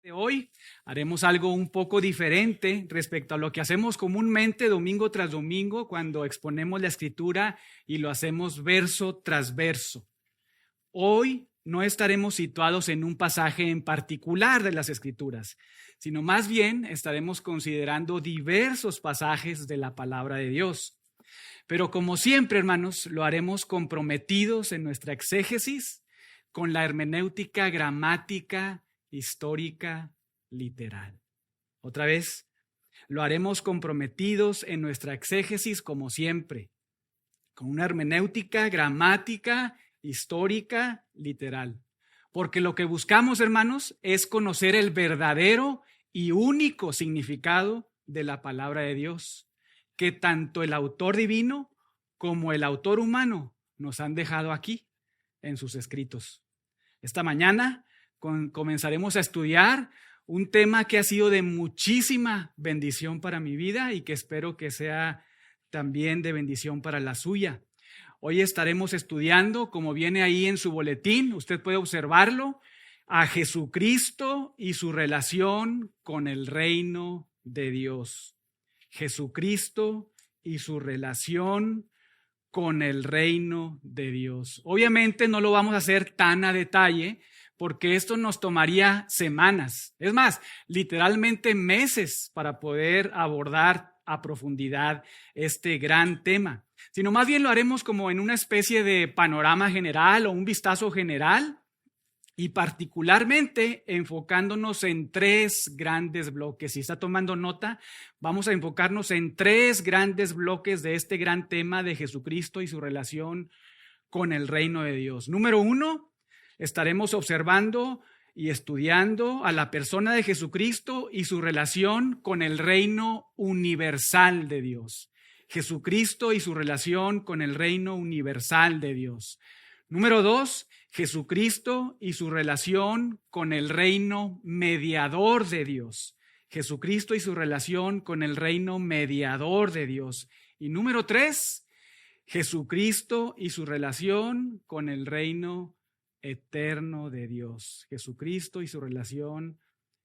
De hoy haremos algo un poco diferente respecto a lo que hacemos comúnmente domingo tras domingo cuando exponemos la escritura y lo hacemos verso tras verso. Hoy no estaremos situados en un pasaje en particular de las escrituras, sino más bien estaremos considerando diversos pasajes de la palabra de Dios. Pero como siempre, hermanos, lo haremos comprometidos en nuestra exégesis con la hermenéutica gramática histórica, literal. Otra vez, lo haremos comprometidos en nuestra exégesis como siempre, con una hermenéutica, gramática, histórica, literal. Porque lo que buscamos, hermanos, es conocer el verdadero y único significado de la palabra de Dios, que tanto el autor divino como el autor humano nos han dejado aquí en sus escritos. Esta mañana comenzaremos a estudiar un tema que ha sido de muchísima bendición para mi vida y que espero que sea también de bendición para la suya. Hoy estaremos estudiando, como viene ahí en su boletín, usted puede observarlo, a Jesucristo y su relación con el reino de Dios. Jesucristo y su relación con el reino de Dios. Obviamente no lo vamos a hacer tan a detalle, porque esto nos tomaría semanas, es más, literalmente meses para poder abordar a profundidad este gran tema, sino más bien lo haremos como en una especie de panorama general o un vistazo general y particularmente enfocándonos en tres grandes bloques. Si está tomando nota, vamos a enfocarnos en tres grandes bloques de este gran tema de Jesucristo y su relación con el reino de Dios. Número 1, estaremos observando y estudiando a la persona de Jesucristo y su relación con el reino universal de Dios. Jesucristo y su relación con el reino universal de Dios. Número 2, Jesucristo y su relación con el reino mediador de Dios. Jesucristo y su relación con el reino mediador de Dios. Y número 3, Jesucristo y su relación con el reino eterno de Dios. Jesucristo y su relación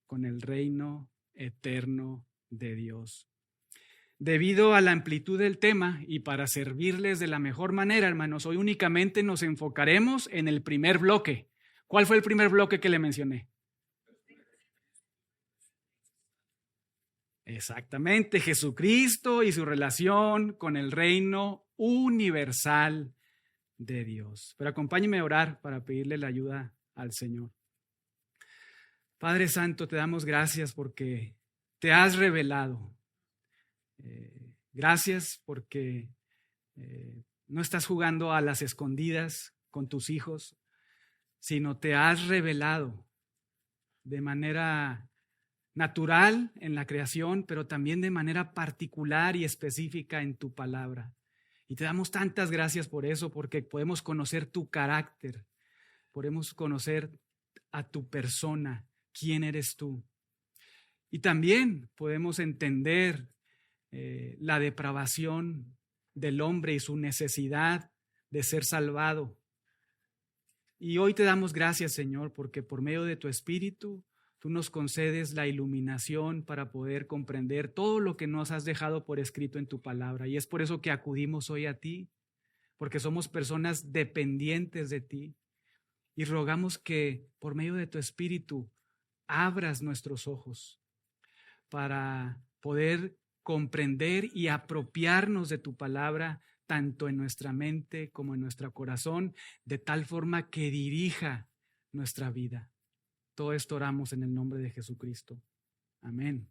con el reino eterno de Dios. Debido a la amplitud del tema y para servirles de la mejor manera, hermanos, hoy únicamente nos enfocaremos en el primer bloque. ¿Cuál fue el primer bloque que le mencioné? Exactamente, Jesucristo y su relación con el reino universal de Dios. Pero acompáñeme a orar para pedirle la ayuda al Señor. Padre Santo, te damos gracias porque te has revelado. Gracias porque no estás jugando a las escondidas con tus hijos, sino te has revelado de manera natural en la creación, pero también de manera particular y específica en tu palabra. Y te damos tantas gracias por eso, porque podemos conocer tu carácter, podemos conocer a tu persona, quién eres tú. Y también podemos entender la depravación del hombre y su necesidad de ser salvado. Y hoy te damos gracias, Señor, porque por medio de tu Espíritu, tú nos concedes la iluminación para poder comprender todo lo que nos has dejado por escrito en tu palabra. Y es por eso que acudimos hoy a ti, porque somos personas dependientes de ti. Y rogamos que por medio de tu Espíritu abras nuestros ojos para poder comprender y apropiarnos de tu palabra tanto en nuestra mente como en nuestro corazón, de tal forma que dirija nuestra vida. Todo esto oramos en el nombre de Jesucristo. Amén.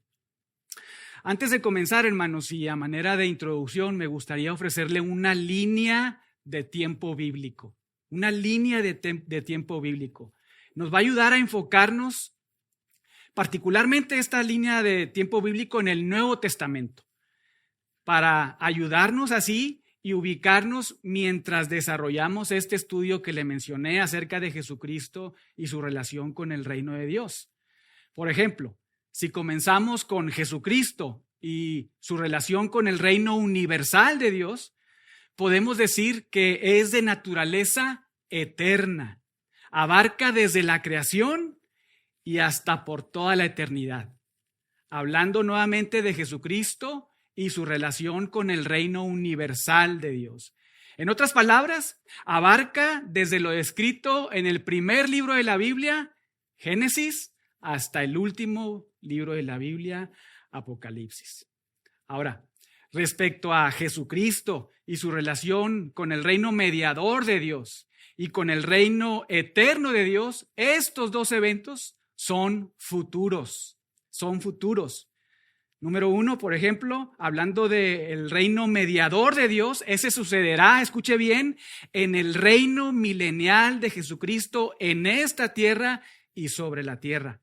Antes de comenzar, hermanos, y a manera de introducción, me gustaría ofrecerle una línea de tiempo bíblico. Una línea de tiempo bíblico. Nos va a ayudar a enfocarnos particularmente esta línea de tiempo bíblico en el Nuevo Testamento, para ayudarnos así y ubicarnos mientras desarrollamos este estudio que le mencioné acerca de Jesucristo y su relación con el reino de Dios. Por ejemplo, si comenzamos con Jesucristo y su relación con el reino universal de Dios, podemos decir que es de naturaleza eterna, abarca desde la creación y hasta por toda la eternidad. Hablando nuevamente de Jesucristo y su relación con el reino universal de Dios. En otras palabras, abarca desde lo descrito en el primer libro de la Biblia, Génesis, hasta el último libro de la Biblia, Apocalipsis. Ahora, respecto a Jesucristo y su relación con el reino mediador de Dios y con el reino eterno de Dios, estos dos eventos son futuros. Número uno, por ejemplo, hablando del reino mediador de Dios, ese sucederá, escuche bien, en el reino milenial de Jesucristo en esta tierra y sobre la tierra.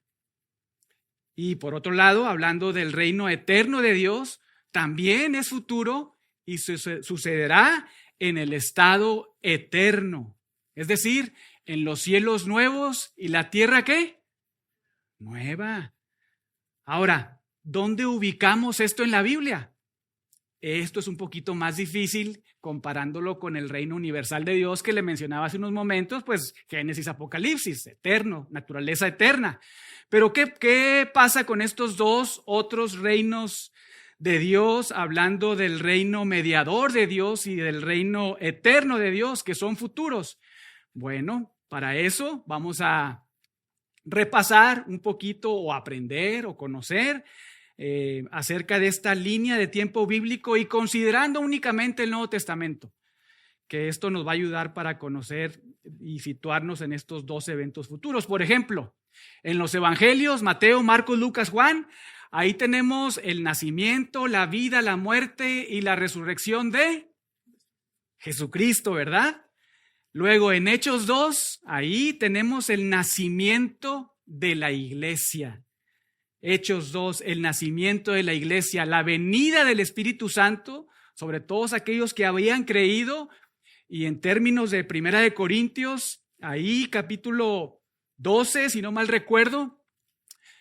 Y por otro lado, hablando del reino eterno de Dios, también es futuro y sucederá en el estado eterno. Es decir, en los cielos nuevos y la tierra ¿qué? Nueva. Ahora, ¿dónde ubicamos esto en la Biblia? Esto es un poquito más difícil comparándolo con el reino universal de Dios que le mencionaba hace unos momentos, pues Génesis, Apocalipsis, eterno, naturaleza eterna. Pero ¿qué pasa con estos dos otros reinos de Dios, hablando del reino mediador de Dios y del reino eterno de Dios, que son futuros? Bueno, para eso vamos a repasar un poquito o aprender o conocer acerca de esta línea de tiempo bíblico y considerando únicamente el Nuevo Testamento, que esto nos va a ayudar para conocer y situarnos en estos dos eventos futuros. Por ejemplo, en los evangelios, Mateo, Marcos, Lucas, Juan, ahí tenemos el nacimiento, la vida, la muerte y la resurrección de Jesucristo, ¿verdad? Luego en Hechos 2, ahí tenemos el nacimiento de la iglesia. Hechos 2, el nacimiento de la iglesia, la venida del Espíritu Santo sobre todos aquellos que habían creído. Y en términos de Primera de Corintios, ahí capítulo 12, si no mal recuerdo,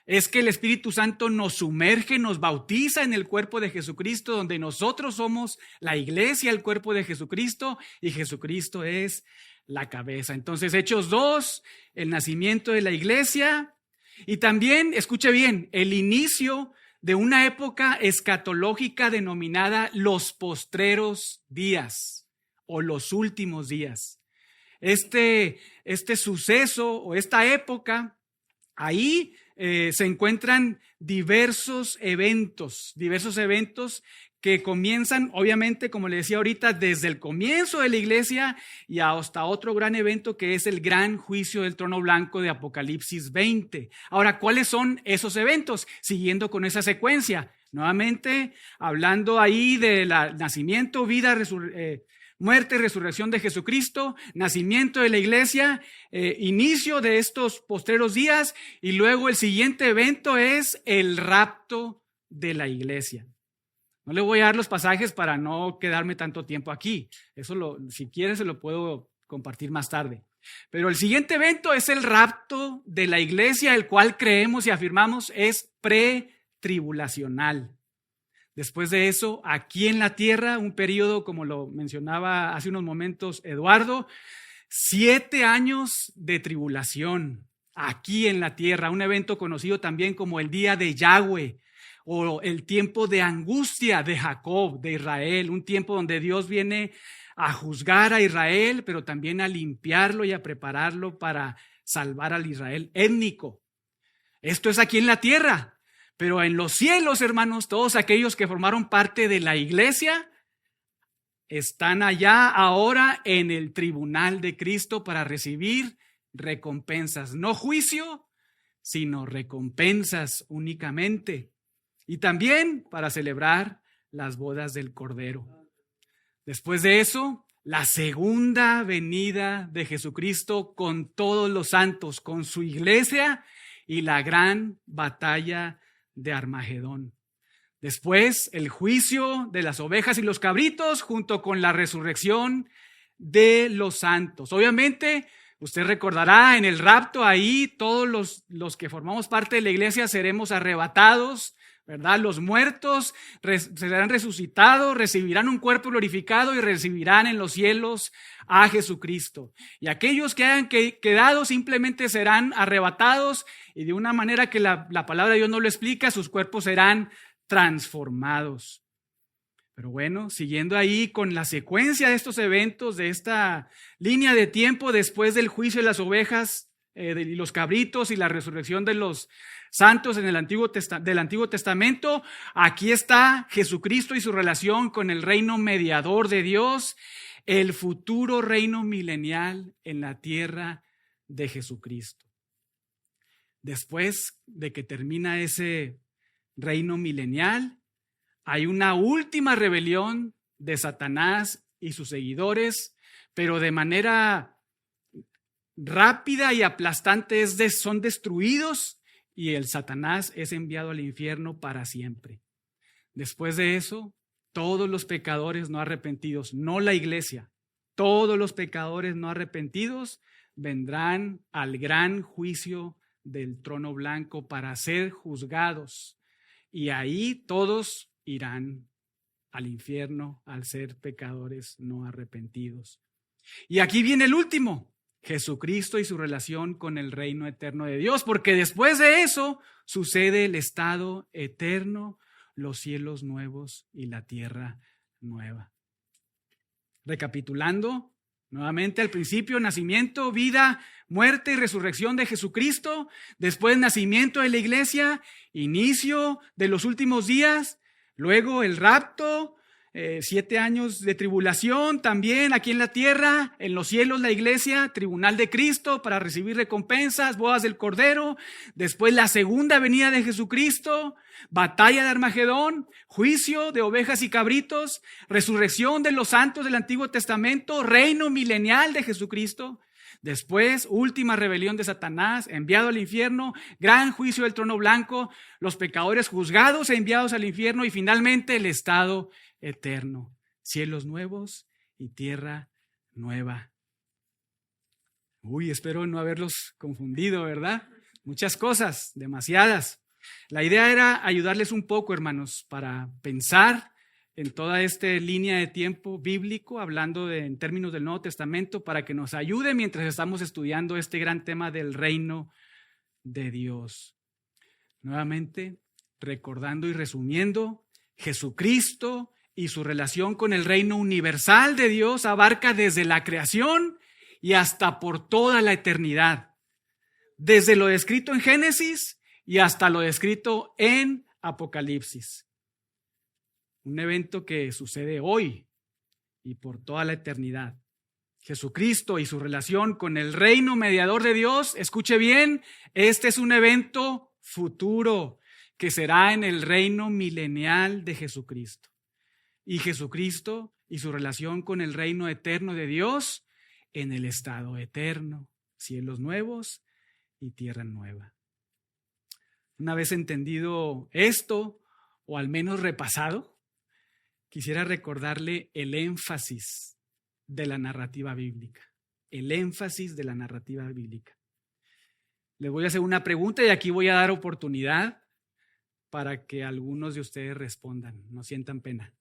es que el Espíritu Santo nos sumerge, nos bautiza en el cuerpo de Jesucristo, donde nosotros somos la iglesia, el cuerpo de Jesucristo, y Jesucristo es la cabeza. Entonces, Hechos 2, el nacimiento de la iglesia, y también, escuche bien, el inicio de una época escatológica denominada los postreros días o los últimos días. Este suceso o esta época, ahí se encuentran diversos eventos que comienzan, obviamente, como le decía ahorita, desde el comienzo de la iglesia y hasta otro gran evento que es el gran juicio del trono blanco de Apocalipsis 20. Ahora, ¿cuáles son esos eventos? Siguiendo con esa secuencia, nuevamente hablando ahí del nacimiento, vida, muerte y resurrección de Jesucristo, nacimiento de la iglesia, inicio de estos postreros días, y luego el siguiente evento es el rapto de la iglesia. No le voy a dar los pasajes para no quedarme tanto tiempo aquí. Eso si quiere se lo puedo compartir más tarde. Pero el siguiente evento es el rapto de la iglesia, el cual creemos y afirmamos es pretribulacional. Después de eso, aquí en la tierra, un periodo, como lo mencionaba hace unos momentos Eduardo, 7 años de tribulación aquí en la tierra, un evento conocido también como el día de Yahweh o el tiempo de angustia de Jacob, de Israel, un tiempo donde Dios viene a juzgar a Israel, pero también a limpiarlo y a prepararlo para salvar al Israel étnico. Esto es aquí en la tierra. Pero en los cielos, hermanos, todos aquellos que formaron parte de la iglesia están allá ahora en el tribunal de Cristo para recibir recompensas. No juicio, sino recompensas únicamente. Y también para celebrar las bodas del Cordero. Después de eso, la segunda venida de Jesucristo con todos los santos, con su iglesia y la gran batalla de Armagedón. Después, el juicio de las ovejas y los cabritos junto con la resurrección de los santos. Obviamente, usted recordará en el rapto ahí todos los que formamos parte de la iglesia seremos arrebatados, ¿verdad? Los muertos serán resucitados, recibirán un cuerpo glorificado y recibirán en los cielos a Jesucristo. Y aquellos que hayan quedado simplemente serán arrebatados y de una manera que la palabra de Dios no lo explica, sus cuerpos serán transformados. Pero bueno, siguiendo ahí con la secuencia de estos eventos, de esta línea de tiempo después del juicio de las ovejas y los cabritos y la resurrección de los santos en del Antiguo Testamento, aquí está Jesucristo y su relación con el reino mediador de Dios, el futuro reino milenial en la tierra de Jesucristo. Después de que termina ese reino milenial, hay una última rebelión de Satanás y sus seguidores, pero de manera rápida y aplastante son destruidos y el Satanás es enviado al infierno para siempre. Después de eso, todos los pecadores no arrepentidos, no la iglesia, todos los pecadores no arrepentidos vendrán al gran juicio del trono blanco para ser juzgados. Y ahí todos irán al infierno al ser pecadores no arrepentidos. Y aquí viene el último, Jesucristo y su relación con el reino eterno de Dios, porque después de eso sucede el estado eterno, los cielos nuevos y la tierra nueva. Recapitulando, nuevamente al principio, nacimiento, vida, muerte y resurrección de Jesucristo, después nacimiento de la iglesia, inicio de los últimos días, luego el rapto, 7 años de tribulación también aquí en la tierra, en los cielos la iglesia, tribunal de Cristo para recibir recompensas, bodas del Cordero, después la segunda venida de Jesucristo, batalla de Armagedón, juicio de ovejas y cabritos, resurrección de los santos del Antiguo Testamento, reino milenial de Jesucristo. Después, última rebelión de Satanás, enviado al infierno, gran juicio del trono blanco, los pecadores juzgados e enviados al infierno y finalmente el estado eterno, cielos nuevos y tierra nueva. Espero no haberlos confundido, ¿verdad? Muchas cosas, demasiadas. La idea era ayudarles un poco, hermanos, para pensar en toda esta línea de tiempo bíblico, hablando en términos del Nuevo Testamento, para que nos ayude mientras estamos estudiando este gran tema del reino de Dios. Nuevamente, recordando y resumiendo, Jesucristo y su relación con el reino universal de Dios abarca desde la creación y hasta por toda la eternidad. Desde lo descrito en Génesis y hasta lo descrito en Apocalipsis. Un evento que sucede hoy y por toda la eternidad. Jesucristo y su relación con el reino mediador de Dios, escuche bien, este es un evento futuro que será en el reino milenial de Jesucristo. Y Jesucristo y su relación con el reino eterno de Dios en el estado eterno, cielos nuevos y tierra nueva. Una vez entendido esto, o al menos repasado, quisiera recordarle el énfasis de la narrativa bíblica. El énfasis de la narrativa bíblica. Les voy a hacer una pregunta y aquí voy a dar oportunidad para que algunos de ustedes respondan. No sientan pena.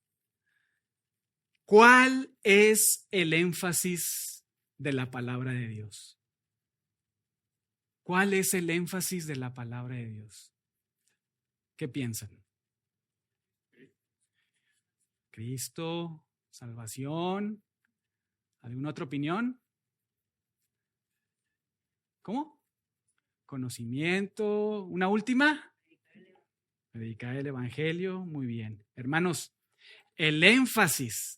¿Cuál es el énfasis de la palabra de Dios? ¿Cuál es el énfasis de la palabra de Dios? ¿Qué piensan? Cristo, salvación. ¿Alguna otra opinión? ¿Cómo? Conocimiento. ¿Una última? Predicar el evangelio. Muy bien. Hermanos, el énfasis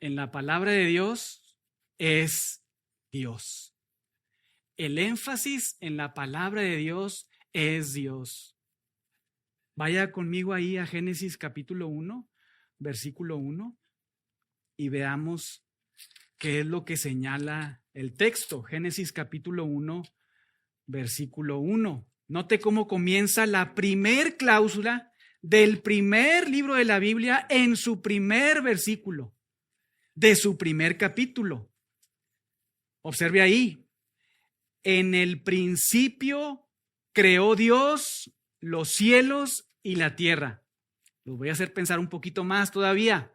en la palabra de Dios es Dios. El énfasis en la palabra de Dios es Dios. Vaya conmigo ahí a Génesis capítulo 1, versículo 1, y veamos qué es lo que señala el texto. Génesis capítulo 1, versículo 1. Note cómo comienza la primer cláusula del primer libro de la Biblia en su primer versículo, de su primer capítulo. Observe ahí. En el principio creó Dios los cielos y la tierra. Los voy a hacer pensar un poquito más todavía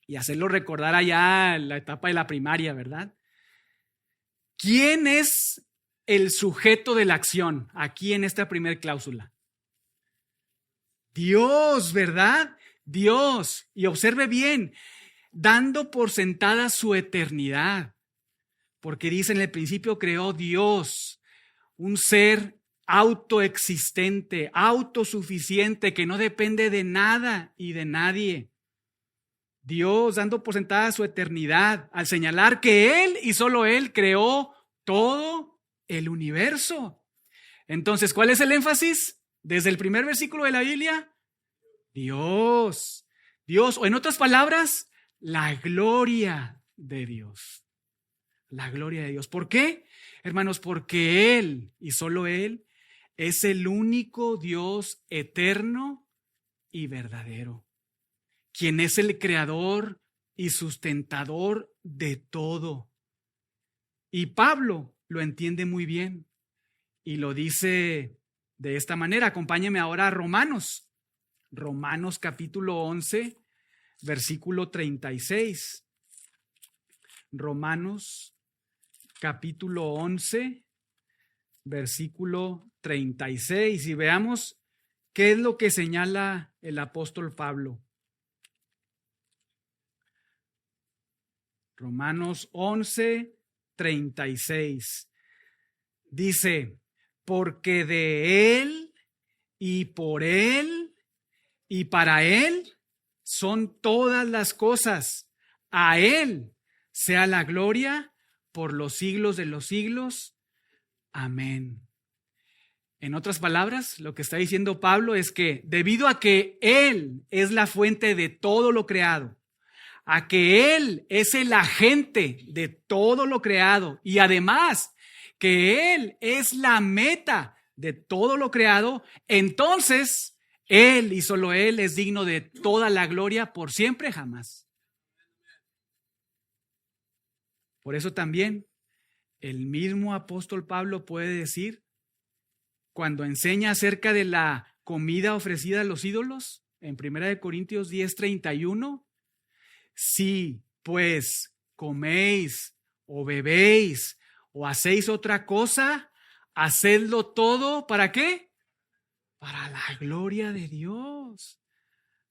y hacerlo recordar allá en la etapa de la primaria, ¿verdad? ¿Quién es el sujeto de la acción aquí en esta primer cláusula? Dios, ¿verdad? Dios. Y observe bien, dando por sentada su eternidad, porque dice en el principio creó Dios, un ser autoexistente, autosuficiente, que no depende de nada y de nadie. Dios dando por sentada su eternidad al señalar que Él y solo Él creó todo el universo. Entonces, ¿cuál es el énfasis? Desde el primer versículo de la Biblia, Dios. Dios, o en otras palabras, la gloria de Dios. La gloria de Dios. ¿Por qué? Hermanos, porque Él y solo Él es el único Dios eterno y verdadero, quien es el creador y sustentador de todo. Y Pablo lo entiende muy bien y lo dice de esta manera. Acompáñeme ahora a Romanos. Romanos capítulo 11, versículo 36. Romanos capítulo 11, versículo 36. Y veamos qué es lo que señala el apóstol Pablo. Romanos 11, 36. Dice, porque de Él y por Él y para Él son todas las cosas. A Él sea la gloria por los siglos de los siglos. Amén. En otras palabras, lo que está diciendo Pablo es que debido a que Él es la fuente de todo lo creado, a que Él es el agente de todo lo creado y además que Él es la meta de todo lo creado, entonces Él y solo Él es digno de toda la gloria por siempre jamás. Por eso también el mismo apóstol Pablo puede decir, cuando enseña acerca de la comida ofrecida a los ídolos, en 1 Corintios 10:31, si pues coméis o bebéis o hacéis otra cosa, hacedlo todo, ¿para qué? Para la gloria de Dios.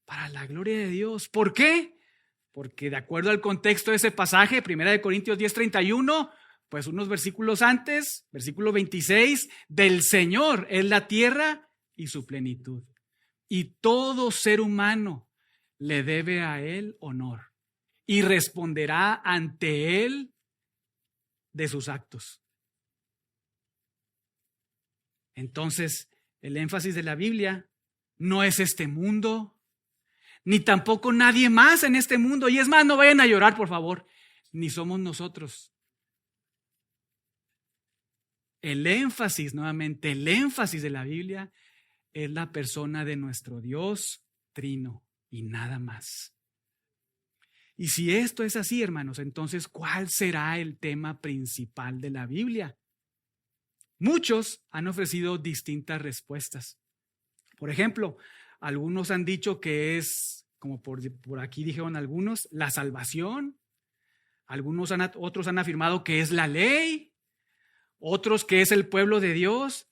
Para la gloria de Dios. ¿Por qué? Porque de acuerdo al contexto de ese pasaje, 1 Corintios 10:31, pues unos versículos antes, versículo 26, del Señor es la tierra y su plenitud. Y todo ser humano le debe a Él honor y responderá ante Él de sus actos. Entonces, el énfasis de la Biblia no es este mundo, ni tampoco nadie más en este mundo. Y es más, no vayan a llorar, por favor, ni somos nosotros. El énfasis, nuevamente, el énfasis de la Biblia es la persona de nuestro Dios trino y nada más. Y si esto es así, hermanos, entonces, ¿cuál será el tema principal de la Biblia? Muchos han ofrecido distintas respuestas. Por ejemplo, algunos han dicho que es, como por aquí dijeron algunos, la salvación. Otros han afirmado que es la ley. Otros que es el pueblo de Dios.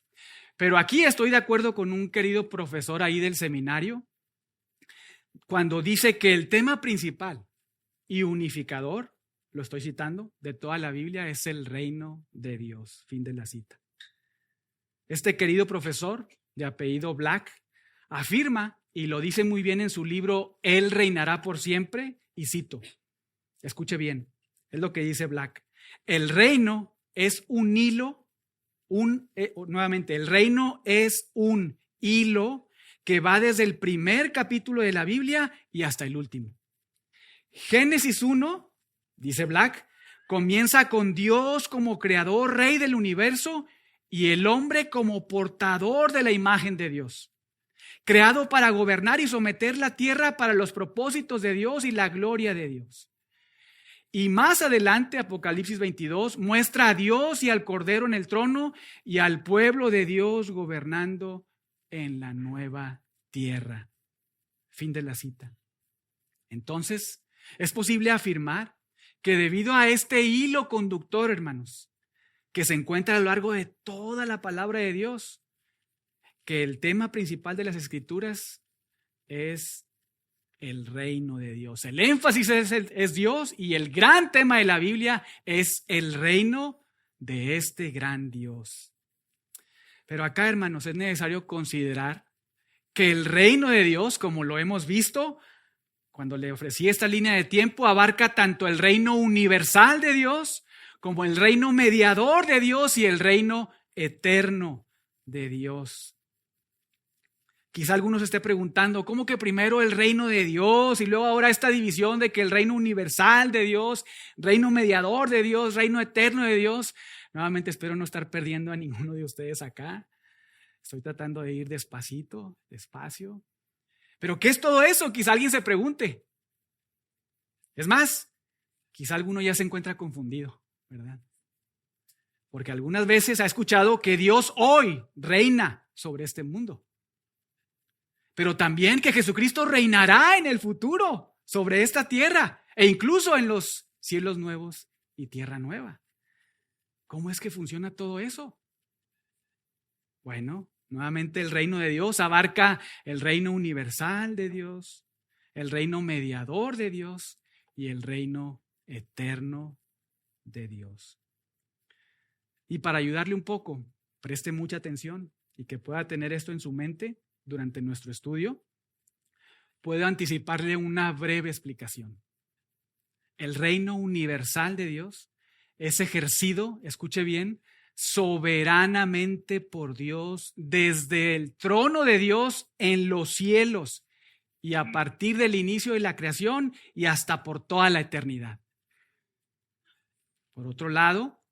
Pero aquí estoy de acuerdo con un querido profesor ahí del seminario, cuando dice que el tema principal y unificador, lo estoy citando, de toda la Biblia es el reino de Dios. Fin de la cita. Este querido profesor, de apellido Black, afirma, y lo dice muy bien en su libro Él reinará por siempre, y cito, escuche bien, es lo que dice Black. El reino es un hilo, nuevamente, el reino es un hilo que va desde el primer capítulo de la Biblia y hasta el último. Génesis 1, dice Black, comienza con Dios como creador, rey del universo, y el hombre como portador de la imagen de Dios, creado para gobernar y someter la tierra para los propósitos de Dios y la gloria de Dios. Y más adelante, Apocalipsis 22, muestra a Dios y al Cordero en el trono y al pueblo de Dios gobernando en la nueva tierra. Fin de la cita. Entonces, es posible afirmar que debido a este hilo conductor, hermanos, que se encuentra a lo largo de toda la palabra de Dios, que el tema principal de las Escrituras es el reino de Dios. El énfasis es Dios y el gran tema de la Biblia es el reino de este gran Dios. Pero acá, hermanos, es necesario considerar que el reino de Dios, como lo hemos visto, cuando le ofrecí esta línea de tiempo, abarca tanto el reino universal de Dios como el reino mediador de Dios y el reino eterno de Dios. Quizá algunos esté preguntando, ¿cómo que primero el reino de Dios y luego ahora esta división de que el reino universal de Dios, reino mediador de Dios, reino eterno de Dios? Nuevamente espero no estar perdiendo a ninguno de ustedes acá. Estoy tratando de ir despacito, despacio. ¿Pero qué es todo eso? Quizá alguien se pregunte. Es más, quizá alguno ya se encuentra confundido, ¿verdad? Porque algunas veces ha escuchado que Dios hoy reina sobre este mundo. Pero también que Jesucristo reinará en el futuro sobre esta tierra e incluso en los cielos nuevos y tierra nueva. ¿Cómo es que funciona todo eso? Bueno, nuevamente el reino de Dios abarca el reino universal de Dios, el reino mediador de Dios y el reino eterno de Dios. Y para ayudarle un poco, preste mucha atención y que pueda tener esto en su mente durante nuestro estudio, puedo anticiparle una breve explicación. El reino universal de Dios es ejercido, escuche bien, soberanamente por Dios desde el trono de Dios en los cielos y a partir del inicio de la creación y hasta por toda la eternidad. Por otro lado,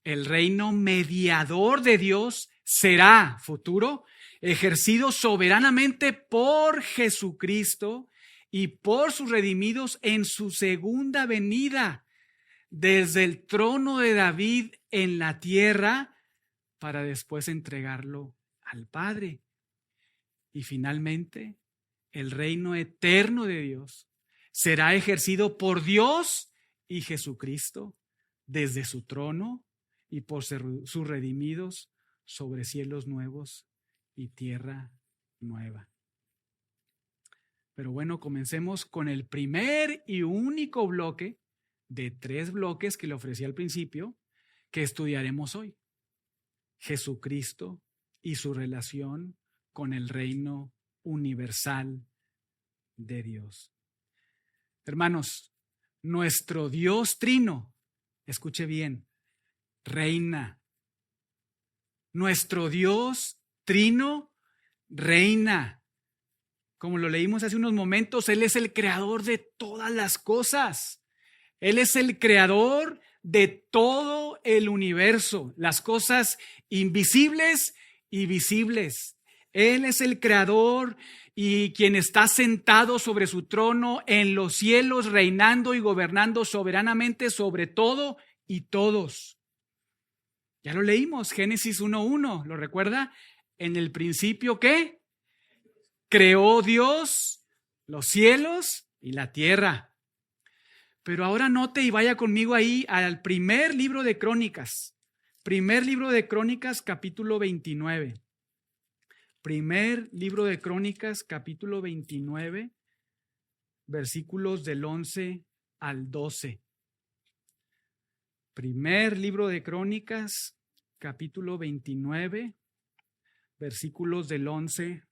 el reino mediador de Dios será futuro, ejercido soberanamente por Jesucristo y por sus redimidos en su segunda venida, desde el trono de David en la tierra, para después entregarlo al Padre. Y finalmente, el reino eterno de Dios será ejercido por Dios y Jesucristo desde su trono y por sus redimidos sobre cielos nuevos y tierra nueva. Pero bueno, comencemos con el primer y único bloque de 3 bloques que le ofrecí al principio, que estudiaremos hoy. Jesucristo y su relación con el reino universal de Dios. Hermanos, nuestro Dios trino, escuche bien, reina. Nuestro Dios trino reina. Como lo leímos hace unos momentos, Él es el creador de todas las cosas. Él es el creador de todo el universo, las cosas invisibles y visibles. Él es el creador y quien está sentado sobre su trono en los cielos, reinando y gobernando soberanamente sobre todo y todos. Ya lo leímos, Génesis 1:1, ¿lo recuerda? En el principio, ¿qué? Creó Dios los cielos y la tierra. Pero ahora note y vaya conmigo ahí al primer libro de Crónicas. Primer libro de Crónicas, capítulo 29. Primer libro de Crónicas, capítulo 29, versículos del 11 al 12. Primer libro de Crónicas, capítulo 29, versículos del 11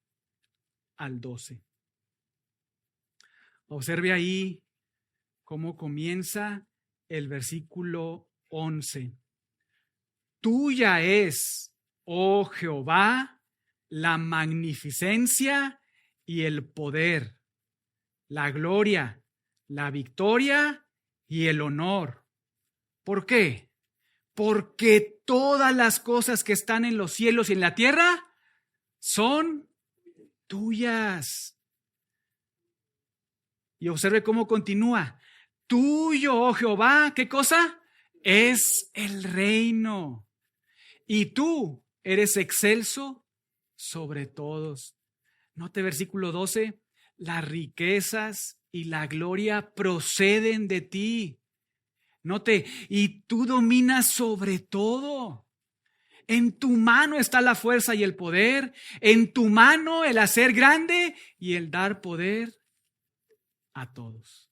al 12. Observe ahí cómo comienza el versículo 11. Tuya es, oh Jehová, la magnificencia y el poder, la gloria, la victoria y el honor. ¿Por qué? Porque todas las cosas que están en los cielos y en la tierra son tuyas. Y observe cómo continúa. Tuyo, oh Jehová, ¿qué cosa? Es el reino. Y tú eres excelso sobre todos. Note versículo 12. las riquezas y la gloria proceden de ti. Note, y tú dominas sobre todo. En tu mano está la fuerza y el poder. En tu mano el hacer grande y el dar poder a todos.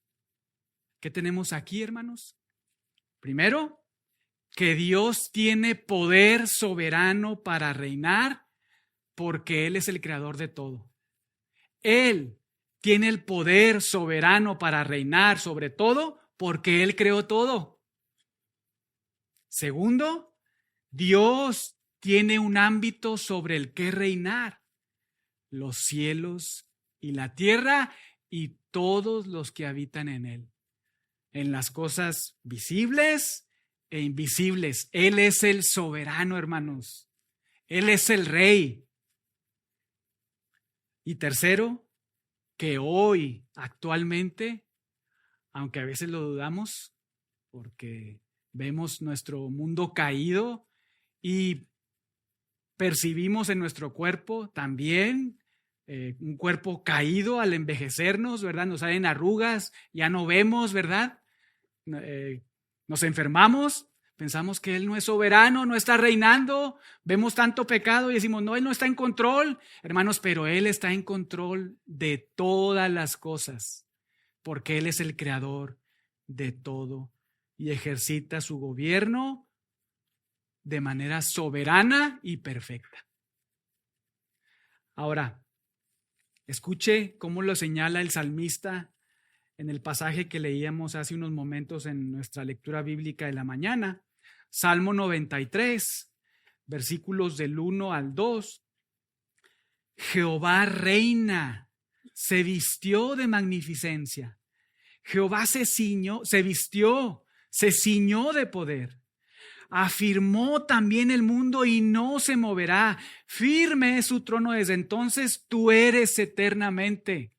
¿Qué tenemos aquí, hermanos? Primero, que Dios tiene poder soberano para reinar porque Él es el creador de todo. Él tiene el poder soberano para reinar sobre todo porque Él creó todo. Segundo, Dios tiene un ámbito sobre el que reinar, los cielos y la tierra y todos los que habitan en él, en las cosas visibles e invisibles. Él es el soberano, hermanos. Él es el rey. Y tercero, que hoy, actualmente, aunque a veces lo dudamos, porque vemos nuestro mundo caído y percibimos en nuestro cuerpo también un cuerpo caído al envejecernos, ¿verdad? Nos salen arrugas, ya no vemos, ¿verdad? Nos enfermamos, pensamos que Él no es soberano, no está reinando, vemos tanto pecado y decimos, no, Él no está en control. Hermanos, pero Él está en control de todas las cosas, porque Él es el creador de todo y ejercita su gobierno de manera soberana y perfecta. Ahora, escuche cómo lo señala el salmista en el pasaje que leíamos hace unos momentos en nuestra lectura bíblica de la mañana. Salmo 93, versículos del 1 al 2. Jehová reina, se vistió de magnificencia. Jehová se ciñó de poder. Afirmó también el mundo y no se moverá. Firme es su trono desde entonces, tú eres eternamente.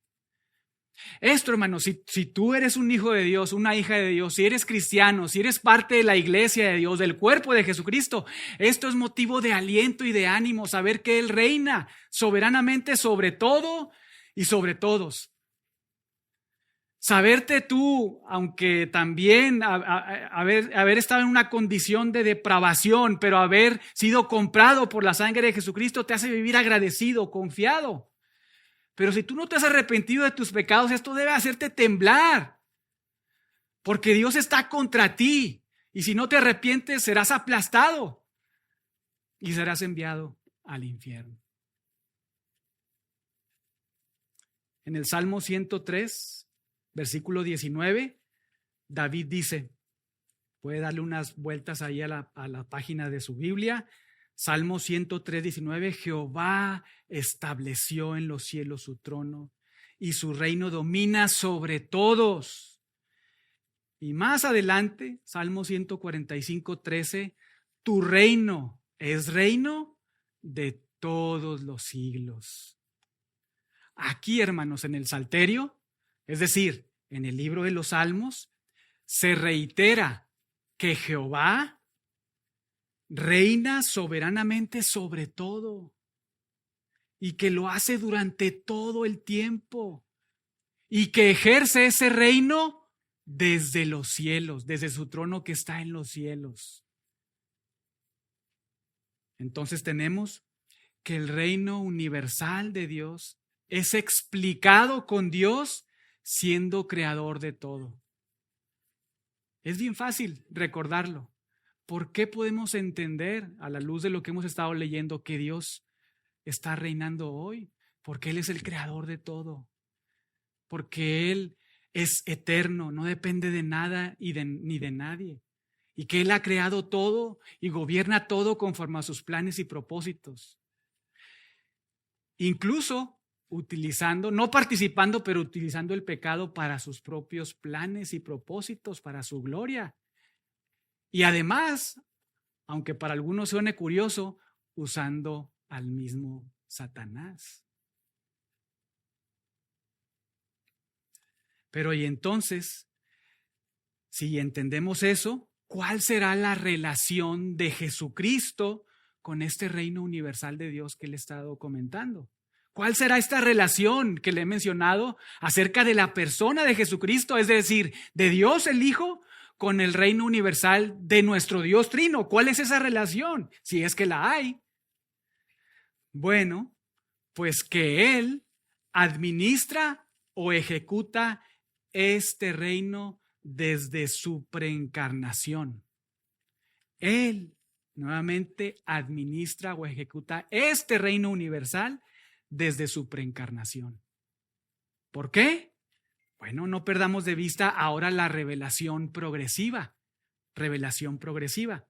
Esto, hermano, si tú eres un hijo de Dios, una hija de Dios, si eres cristiano, si eres parte de la iglesia de Dios, del cuerpo de Jesucristo, esto es motivo de aliento y de ánimo, saber que Él reina soberanamente sobre todo y sobre todos. Saberte tú, aunque también haber estado en una condición de depravación, pero haber sido comprado por la sangre de Jesucristo te hace vivir agradecido, confiado. Pero si tú no te has arrepentido de tus pecados, esto debe hacerte temblar, porque Dios está contra ti y si no te arrepientes serás aplastado y serás enviado al infierno. En el Salmo 103, versículo 19, David dice, puede darle unas vueltas ahí a la página de su Biblia, Salmo 103, 19, Jehová estableció en los cielos su trono y su reino domina sobre todos. Y más adelante, Salmo 145, 13, tu reino es reino de todos los siglos. Aquí, hermanos, en el Salterio, es decir, en el libro de los Salmos, se reitera que Jehová reina soberanamente sobre todo y que lo hace durante todo el tiempo y que ejerce ese reino desde los cielos, desde su trono que está en los cielos. Entonces tenemos que el reino universal de Dios es explicado con Dios siendo creador de todo. Es bien fácil recordarlo. ¿Por qué podemos entender a la luz de lo que hemos estado leyendo que Dios está reinando hoy? Porque Él es el creador de todo. Porque Él es eterno, no depende de nada ni de nadie. Y que Él ha creado todo y gobierna todo conforme a sus planes y propósitos. Incluso utilizando, no participando, pero utilizando el pecado para sus propios planes y propósitos, para su gloria. Y además, aunque para algunos suene curioso, usando al mismo Satanás. Pero y entonces, si entendemos eso, ¿cuál será la relación de Jesucristo con este reino universal de Dios que le he estado comentando? ¿Cuál será esta relación que le he mencionado acerca de la persona de Jesucristo, es decir, de Dios el Hijo con el reino universal de nuestro Dios Trino? ¿Cuál es esa relación? Si es que la hay. Bueno, pues que Él administra o ejecuta este reino desde su preencarnación. Él nuevamente administra o ejecuta este reino universal desde su preencarnación. ¿Por qué? Bueno, no perdamos de vista ahora la revelación progresiva. Revelación progresiva.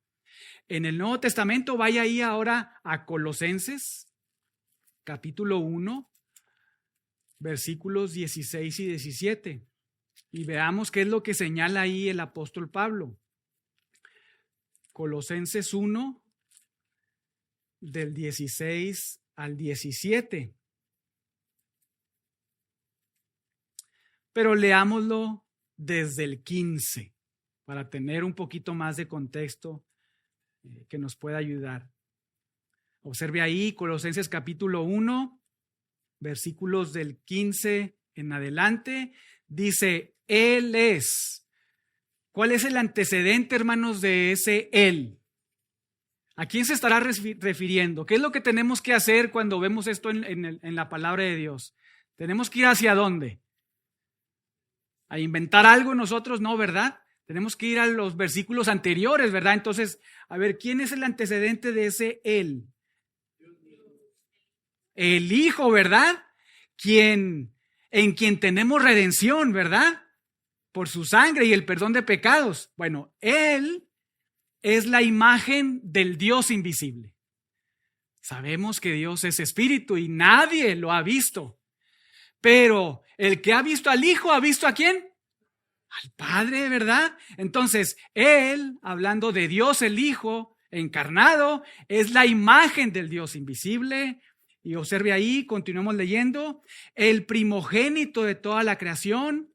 En el Nuevo Testamento, vaya ahí ahora a Colosenses, capítulo 1, versículos 16 y 17. Y veamos qué es lo que señala ahí el apóstol Pablo. Colosenses 1, del 16 al 17. Pero leámoslo desde el 15 para tener un poquito más de contexto que nos pueda ayudar. Observe ahí Colosenses capítulo 1, versículos del 15 en adelante. Dice, Él es. ¿Cuál es el antecedente, hermanos, de ese Él? ¿A quién se estará refiriendo? ¿Qué es lo que tenemos que hacer cuando vemos esto en la palabra de Dios? ¿Tenemos que ir hacia dónde? ¿A inventar algo nosotros? No, ¿verdad? Tenemos que ir a los versículos anteriores, ¿verdad? Entonces, a ver, ¿quién es el antecedente de ese Él? El Hijo, ¿verdad? En quien tenemos redención, ¿verdad? Por su sangre y el perdón de pecados. Bueno, Él es la imagen del Dios invisible. Sabemos que Dios es espíritu y nadie lo ha visto. Pero el que ha visto al Hijo, ¿ha visto a quién? Al Padre, ¿verdad? Entonces, Él, hablando de Dios el Hijo encarnado, es la imagen del Dios invisible. Y observe ahí, continuamos leyendo, el primogénito de toda la creación.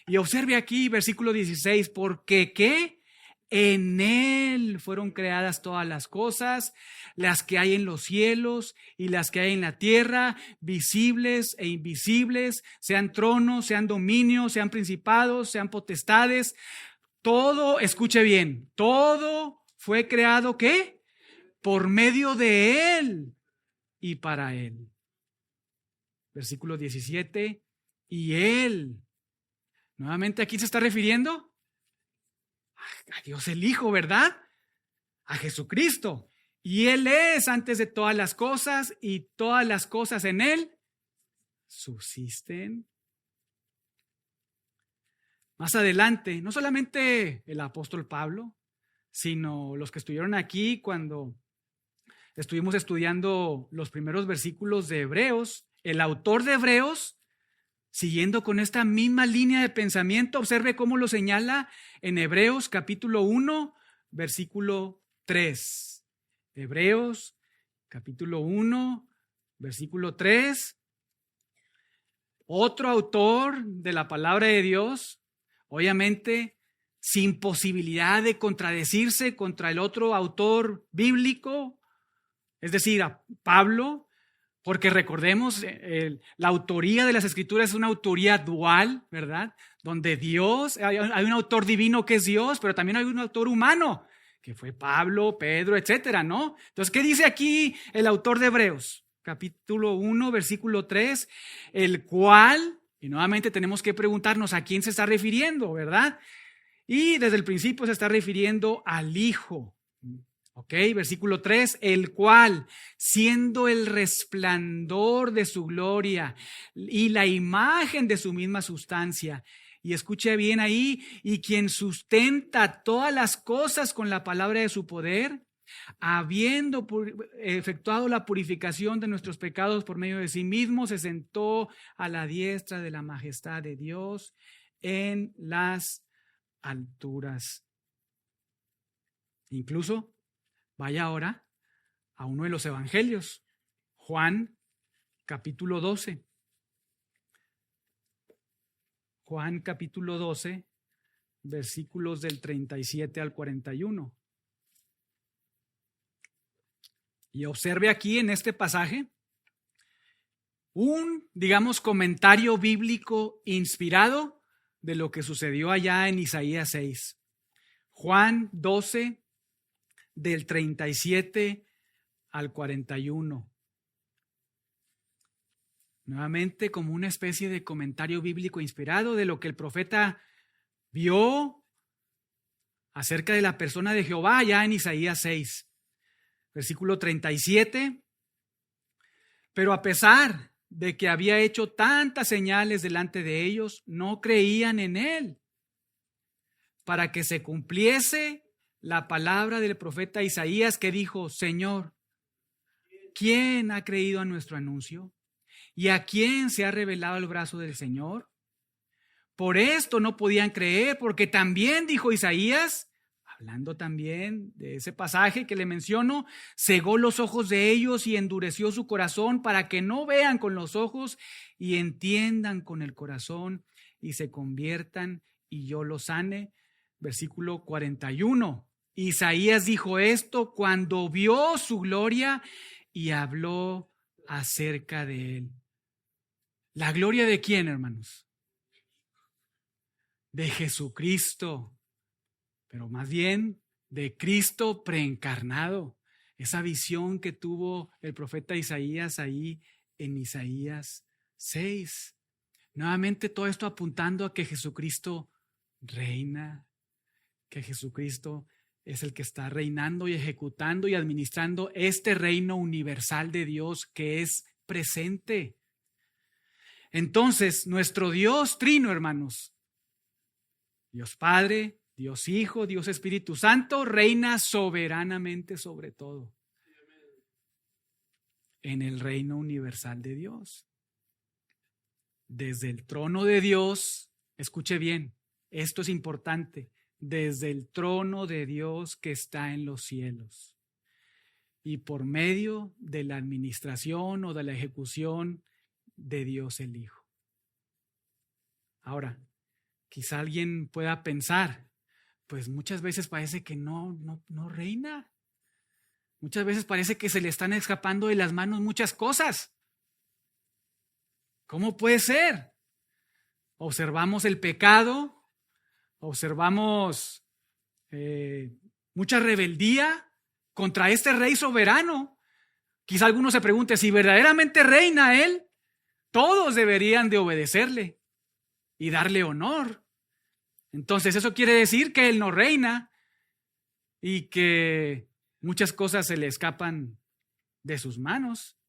Y observe aquí, versículo 16, porque ¿qué? En Él fueron creadas todas las cosas, las que hay en los cielos y las que hay en la tierra, visibles e invisibles, sean tronos, sean dominios, sean principados, sean potestades. Todo, escuche bien, todo fue creado, ¿qué? Por medio de Él y para Él. Versículo 17, y Él. Nuevamente, ¿a quién se está refiriendo? A Dios el Hijo, ¿verdad? A Jesucristo. Y Él es antes de todas las cosas y todas las cosas en Él subsisten. Más adelante, no solamente el apóstol Pablo, sino los que estuvieron aquí cuando estuvimos estudiando los primeros versículos de Hebreos, el autor de Hebreos, siguiendo con esta misma línea de pensamiento, observe cómo lo señala en Hebreos capítulo 1, versículo 3. Hebreos capítulo 1, versículo 3. Otro autor de la palabra de Dios, obviamente sin posibilidad de contradecirse contra el otro autor bíblico, es decir, a Pablo. Porque recordemos, la autoría de las Escrituras es una autoría dual, ¿verdad? Donde Dios, hay un autor divino que es Dios, pero también hay un autor humano, que fue Pablo, Pedro, etcétera, ¿no? Entonces, ¿qué dice aquí el autor de Hebreos? Capítulo 1, versículo 3, el cual, y nuevamente tenemos que preguntarnos a quién se está refiriendo, ¿verdad? Y desde el principio se está refiriendo al Hijo. Ok, versículo 3, el cual, siendo el resplandor de su gloria y la imagen de su misma sustancia, y escuche bien ahí, y quien sustenta todas las cosas con la palabra de su poder, habiendo efectuado la purificación de nuestros pecados por medio de sí mismo, se sentó a la diestra de la majestad de Dios en las alturas. Incluso, vaya ahora a uno de los evangelios, Juan capítulo 12. Juan capítulo 12, versículos del 37 al 41. Y observe aquí en este pasaje un, digamos, comentario bíblico inspirado de lo que sucedió allá en Isaías 6. Juan 12, del 37 al 41. Nuevamente, como una especie de comentario bíblico inspirado de lo que el profeta vio acerca de la persona de Jehová allá en Isaías 6, versículo 37. Pero a pesar de que había hecho tantas señales delante de ellos, no creían en él, para que se cumpliese la palabra del profeta Isaías que dijo: Señor, ¿quién ha creído a nuestro anuncio? ¿Y a quién se ha revelado el brazo del Señor? Por esto no podían creer, porque también dijo Isaías, hablando también de ese pasaje que le menciono, cegó los ojos de ellos y endureció su corazón para que no vean con los ojos y entiendan con el corazón y se conviertan y yo los sane. Versículo 41. Isaías dijo esto cuando vio su gloria y habló acerca de él. ¿La gloria de quién, hermanos? De Jesucristo, pero más bien de Cristo preencarnado. Esa visión que tuvo el profeta Isaías ahí en Isaías 6. Nuevamente todo esto apuntando a que Jesucristo reina, que Jesucristo es el que está reinando y ejecutando y administrando este reino universal de Dios que es presente. Entonces, nuestro Dios trino, hermanos, Dios Padre, Dios Hijo, Dios Espíritu Santo, reina soberanamente sobre todo en el reino universal de Dios. Desde el trono de Dios, escuche bien, esto es importante, desde el trono de Dios que está en los cielos y por medio de la administración o de la ejecución de Dios el Hijo. Ahora, quizá alguien pueda pensar, pues muchas veces parece que no reina. Muchas veces parece que se le están escapando de las manos muchas cosas. ¿Cómo puede ser? Observamos el pecado, observamos mucha rebeldía contra este rey soberano. Quizá alguno se pregunte, si verdaderamente reina él, todos deberían de obedecerle y darle honor. Entonces eso quiere decir que él no reina y que muchas cosas se le escapan de sus manos.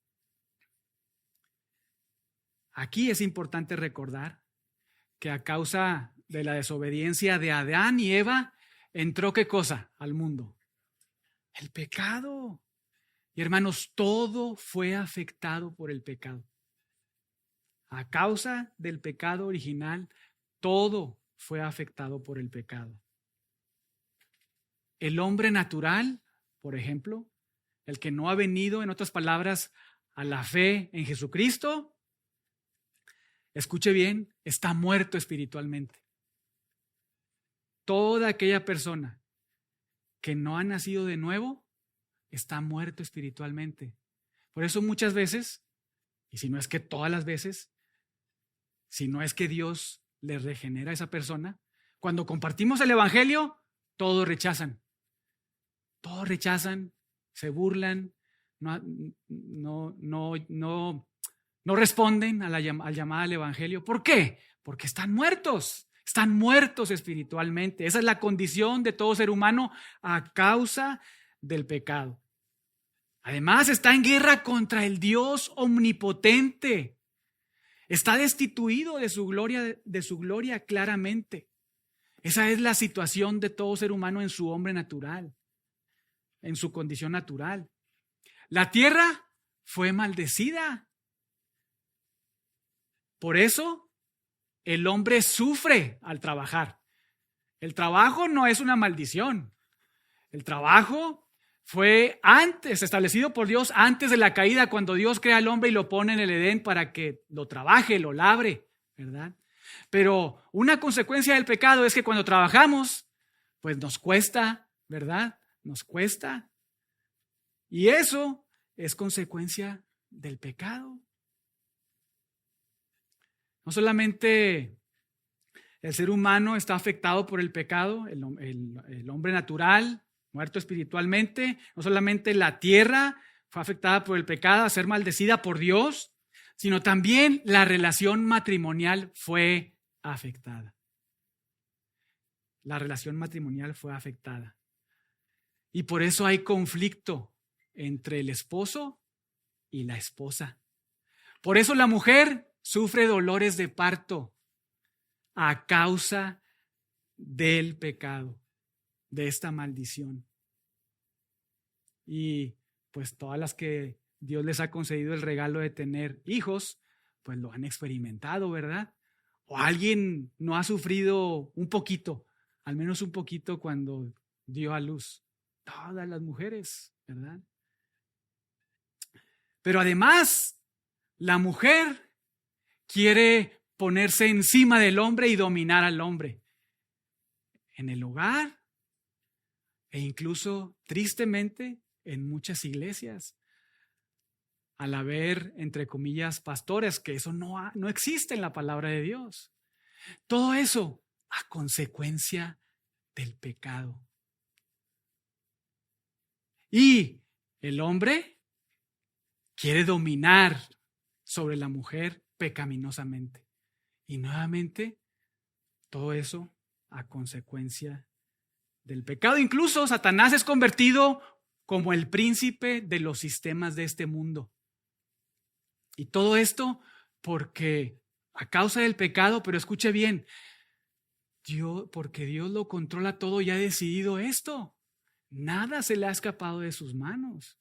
Aquí es importante recordar que a causa de la desobediencia de Adán y Eva, entró ¿qué cosa al mundo? El pecado. Y hermanos, todo fue afectado por el pecado. A causa del pecado original, todo fue afectado por el pecado. El hombre natural, por ejemplo, el que no ha venido, en otras palabras, a la fe en Jesucristo, escuche bien, está muerto espiritualmente. Toda aquella persona que no ha nacido de nuevo está muerto espiritualmente. Por eso muchas veces, y si no es que todas las veces, si no es que Dios le regenera a esa persona, cuando compartimos el evangelio, todos rechazan. Todos rechazan, se burlan, no responden a la llamada al evangelio. ¿Por qué? Porque están muertos espiritualmente. Esa es la condición de todo ser humano a causa del pecado. Además, está en guerra contra el Dios omnipotente. Está destituido de su gloria claramente. Esa es la situación de todo ser humano en su hombre natural, en su condición natural. La tierra fue maldecida. Por eso el hombre sufre al trabajar. El trabajo no es una maldición. El trabajo fue establecido por Dios antes de la caída, cuando Dios crea al hombre y lo pone en el Edén para que lo trabaje, lo labre, ¿verdad? Pero una consecuencia del pecado es que cuando trabajamos, pues nos cuesta, ¿verdad? Nos cuesta. Y eso es consecuencia del pecado. No solamente el ser humano está afectado por el pecado, el hombre natural, muerto espiritualmente, no solamente la tierra fue afectada por el pecado, a ser maldecida por Dios, sino también la relación matrimonial fue afectada. La relación matrimonial fue afectada. Y por eso hay conflicto entre el esposo y la esposa. Por eso la mujer sufre dolores de parto a causa del pecado, de esta maldición. Y pues todas las que Dios les ha concedido el regalo de tener hijos, pues lo han experimentado, ¿verdad? O alguien no ha sufrido un poquito, al menos un poquito cuando dio a luz. Todas las mujeres, ¿verdad? Pero además, la mujer quiere ponerse encima del hombre y dominar al hombre en el hogar e incluso, tristemente, en muchas iglesias. Al haber, entre comillas, pastores, que eso no existe en la palabra de Dios. Todo eso a consecuencia del pecado. Y el hombre quiere dominar sobre la mujer pecaminosamente. Y nuevamente, todo eso a consecuencia del pecado. Incluso Satanás es convertido como el príncipe de los sistemas de este mundo. Y todo esto porque a causa del pecado, pero escuche bien, porque Dios lo controla todo y ha decidido esto. Nada se le ha escapado de sus manos.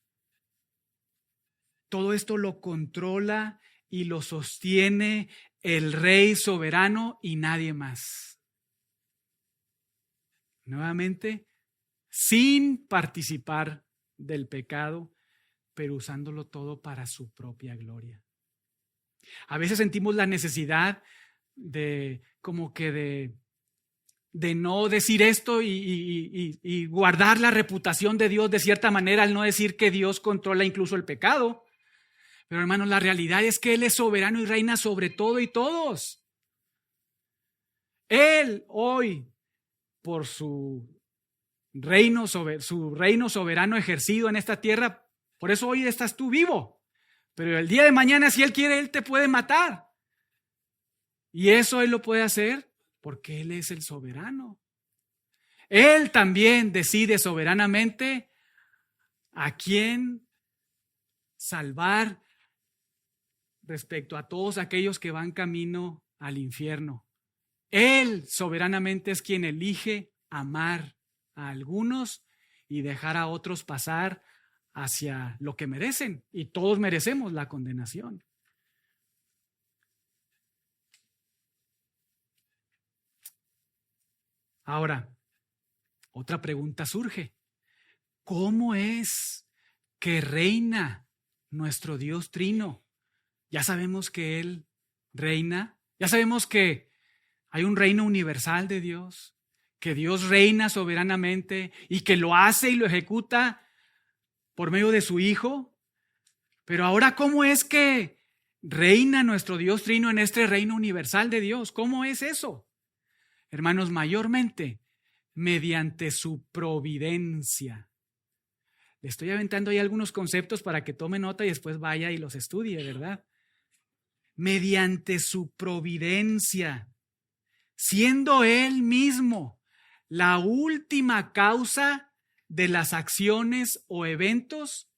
Todo esto lo controla y lo sostiene el Rey soberano y nadie más. Nuevamente, sin participar del pecado, pero usándolo todo para su propia gloria. A veces sentimos la necesidad de no decir esto y guardar la reputación de Dios de cierta manera al no decir que Dios controla incluso el pecado. Pero hermanos, la realidad es que Él es soberano y reina sobre todo y todos. Él hoy, por su reino soberano ejercido en esta tierra, por eso hoy estás tú vivo. Pero el día de mañana, si Él quiere, Él te puede matar. Y eso Él lo puede hacer porque Él es el soberano. Él también decide soberanamente a quién salvar respecto a todos aquellos que van camino al infierno. Él soberanamente es quien elige amar a algunos y dejar a otros pasar hacia lo que merecen. Y todos merecemos la condenación. Ahora, otra pregunta surge. ¿Cómo es que reina nuestro Dios Trino? Ya sabemos que Él reina. Ya sabemos que hay un reino universal de Dios, que Dios reina soberanamente y que lo hace y lo ejecuta por medio de su Hijo. Pero ahora, ¿cómo es que reina nuestro Dios Trino en este reino universal de Dios? ¿Cómo es eso? Hermanos, mayormente mediante su providencia. Le estoy aventando ahí algunos conceptos para que tome nota y después vaya y los estudie, ¿verdad? Mediante su providencia, siendo Él mismo la última causa de las acciones o eventos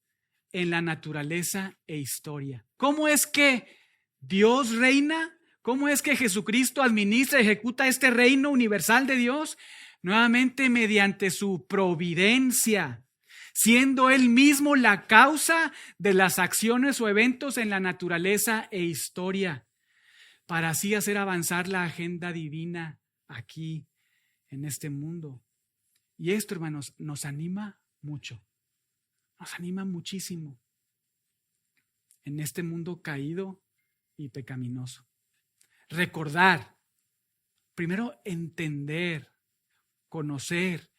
en la naturaleza e historia. ¿Cómo es que Dios reina? ¿Cómo es que Jesucristo administra y ejecuta este reino universal de Dios? Nuevamente mediante su providencia, siendo Él mismo la causa de las acciones o eventos en la naturaleza e historia, para así hacer avanzar la agenda divina aquí en este mundo. Y esto, hermanos, nos anima mucho, nos anima muchísimo en este mundo caído y pecaminoso. Recordar, primero entender, conocer,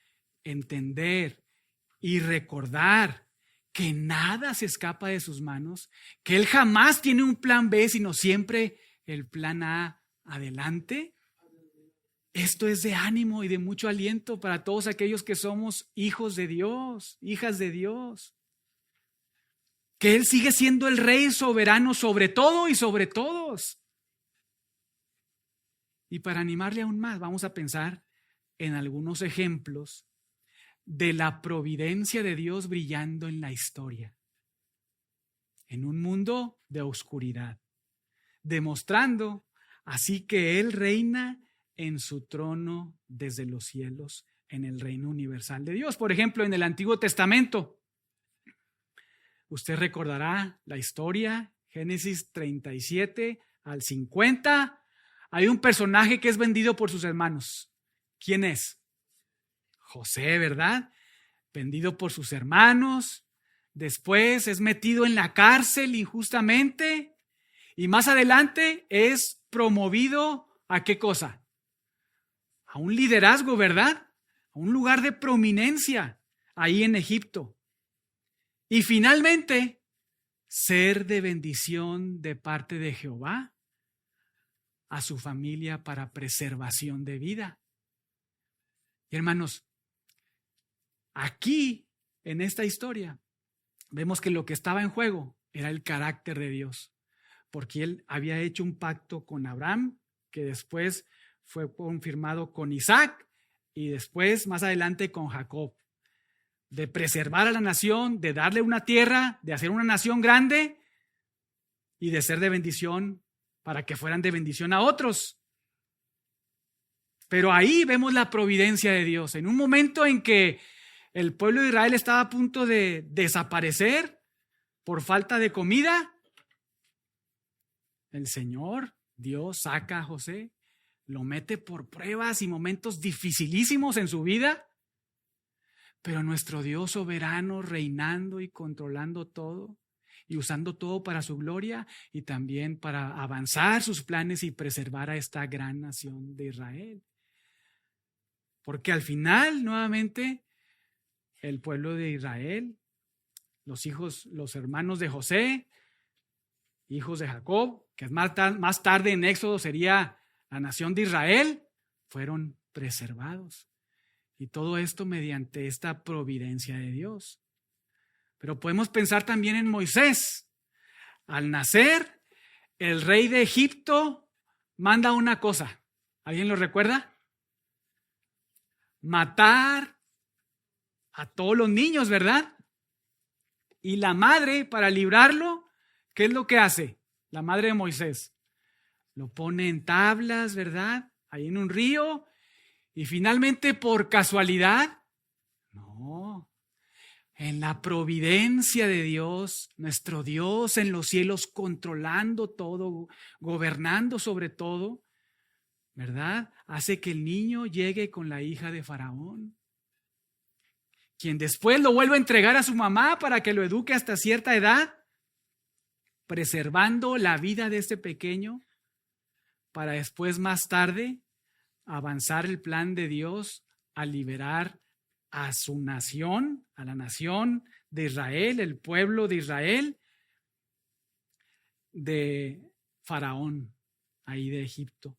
entender y recordar que nada se escapa de sus manos, que Él jamás tiene un plan B, sino siempre el plan A adelante? Esto es de ánimo y de mucho aliento para todos aquellos que somos hijos de Dios, hijas de Dios. Que Él sigue siendo el Rey soberano sobre todo y sobre todos. Y para animarle aún más, vamos a pensar en algunos ejemplos de la providencia de Dios brillando en la historia, en un mundo de oscuridad, demostrando así que Él reina en su trono desde los cielos, en el reino universal de Dios. Por ejemplo, en el Antiguo Testamento, usted recordará la historia, Génesis 37 al 50, hay un personaje que es vendido por sus hermanos. ¿Quién es? José, ¿verdad? Vendido por sus hermanos, después es metido en la cárcel injustamente y más adelante es promovido ¿a qué cosa? A un liderazgo, ¿verdad? A un lugar de prominencia ahí en Egipto. Y finalmente, ser de bendición de parte de Jehová a su familia para preservación de vida. Y hermanos, aquí en esta historia vemos que lo que estaba en juego era el carácter de Dios, porque Él había hecho un pacto con Abraham, que después fue confirmado con Isaac y después, más adelante, con Jacob, de preservar a la nación, de darle una tierra, de hacer una nación grande y de ser de bendición para que fueran de bendición a otros. Pero ahí vemos la providencia de Dios. En un momento en que el pueblo de Israel estaba a punto de desaparecer por falta de comida, el Señor, Dios, saca a José, lo mete por pruebas y momentos dificilísimos en su vida, pero nuestro Dios soberano, reinando y controlando todo y usando todo para su gloria y también para avanzar sus planes y preservar a esta gran nación de Israel. Porque al final, nuevamente, el pueblo de Israel, los hijos, los hermanos de José, hijos de Jacob, que más tarde en Éxodo sería la nación de Israel, fueron preservados. Y todo esto mediante esta providencia de Dios. Pero podemos pensar también en Moisés. Al nacer, el rey de Egipto manda una cosa. ¿Alguien lo recuerda? Matar a todos los niños, ¿verdad? Y la madre, para librarlo, ¿qué es lo que hace? La madre de Moisés lo pone en tablas, ¿verdad? Ahí en un río. Y finalmente, por casualidad, no, en la providencia de Dios, nuestro Dios en los cielos controlando todo, gobernando sobre todo, ¿verdad? Hace que el niño llegue con la hija de Faraón, quien después lo vuelve a entregar a su mamá para que lo eduque hasta cierta edad, preservando la vida de este pequeño, para después más tarde avanzar el plan de Dios a liberar a su nación, a la nación de Israel, el pueblo de Israel, de Faraón, ahí de Egipto.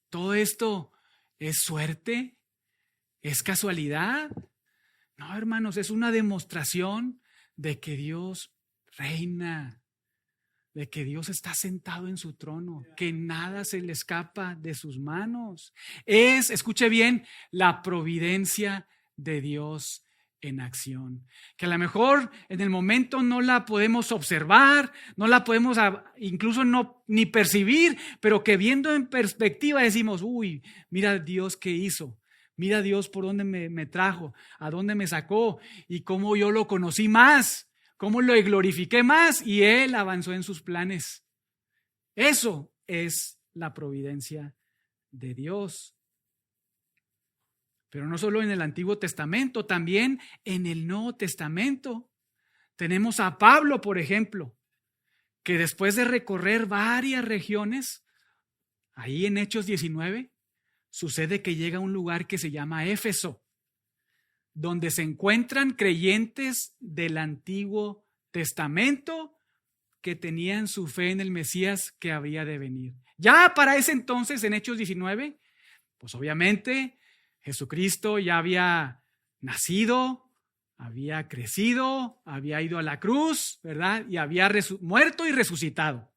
¿Todo esto es suerte? ¿Es casualidad? No, hermanos, es una demostración de que Dios reina, de que Dios está sentado en su trono, que nada se le escapa de sus manos. Es, escuche bien, la providencia de Dios en acción, que a lo mejor en el momento no la podemos observar, no la podemos incluso no ni percibir, pero que viendo en perspectiva decimos, uy, mira Dios qué hizo, mira Dios por dónde me trajo, a dónde me sacó y cómo yo lo conocí más. Cómo lo glorifiqué más y Él avanzó en sus planes. Eso es la providencia de Dios. Pero no solo en el Antiguo Testamento, también en el Nuevo Testamento. Tenemos a Pablo, por ejemplo, que después de recorrer varias regiones, ahí en Hechos 19, sucede que llega a un lugar que se llama Éfeso, donde se encuentran creyentes del Antiguo Testamento que tenían su fe en el Mesías que había de venir. Ya para ese entonces, en Hechos 19, pues obviamente Jesucristo ya había nacido, había crecido, había ido a la cruz, ¿verdad? Y había muerto y resucitado.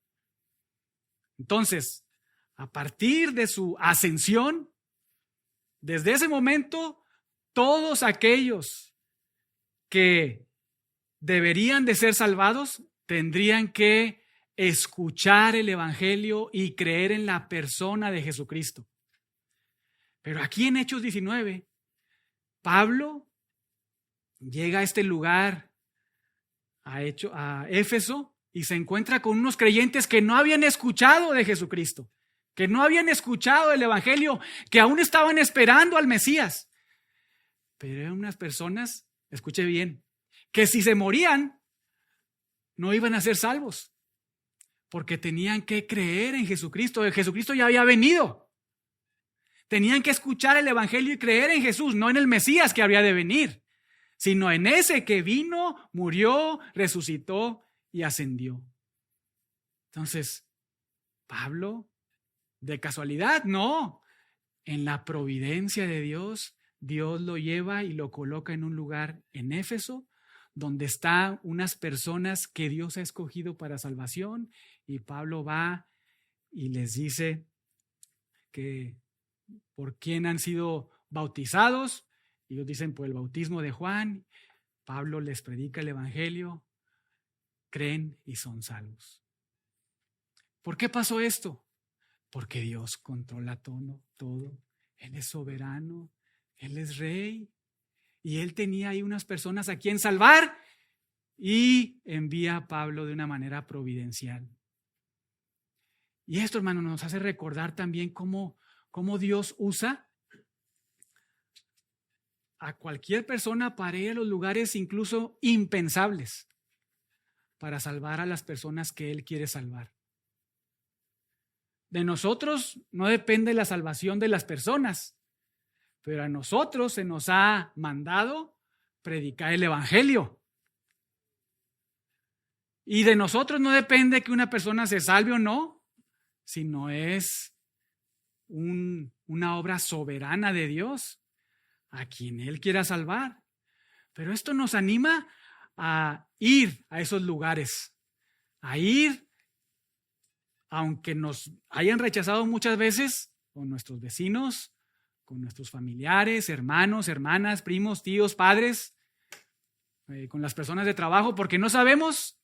Entonces, a partir de su ascensión, desde ese momento, todos aquellos que deberían de ser salvados tendrían que escuchar el Evangelio y creer en la persona de Jesucristo. Pero aquí en Hechos 19, Pablo llega a este lugar, a Éfeso, y se encuentra con unos creyentes que no habían escuchado de Jesucristo, que no habían escuchado el Evangelio, que aún estaban esperando al Mesías. Pero eran unas personas, escuche bien, que si se morían, no iban a ser salvos, porque tenían que creer en Jesucristo. Jesucristo ya había venido. Tenían que escuchar el Evangelio y creer en Jesús, no en el Mesías que habría de venir, sino en ese que vino, murió, resucitó y ascendió. Entonces, Pablo, ¿de casualidad? No. En la providencia de Dios, Dios lo lleva y lo coloca en un lugar en Éfeso, donde están unas personas que Dios ha escogido para salvación, y Pablo va y les dice que por quién han sido bautizados. Ellos dicen por el bautismo de Juan. Pablo les predica el Evangelio, creen y son salvos. ¿Por qué pasó esto? Porque Dios controla todo. Él es soberano, Él es rey, y Él tenía ahí unas personas a quien salvar, y envía a Pablo de una manera providencial. Y esto, hermano, nos hace recordar también cómo Dios usa a cualquier persona para ir a los lugares incluso impensables, para salvar a las personas que Él quiere salvar. De nosotros no depende la salvación de las personas, pero a nosotros se nos ha mandado predicar el Evangelio. Y de nosotros no depende que una persona se salve o no, sino es una obra soberana de Dios a quien Él quiera salvar. Pero esto nos anima a ir a esos lugares, a ir, aunque nos hayan rechazado muchas veces, con nuestros vecinos, con nuestros familiares, hermanos, hermanas, primos, tíos, padres, con las personas de trabajo, porque no sabemos,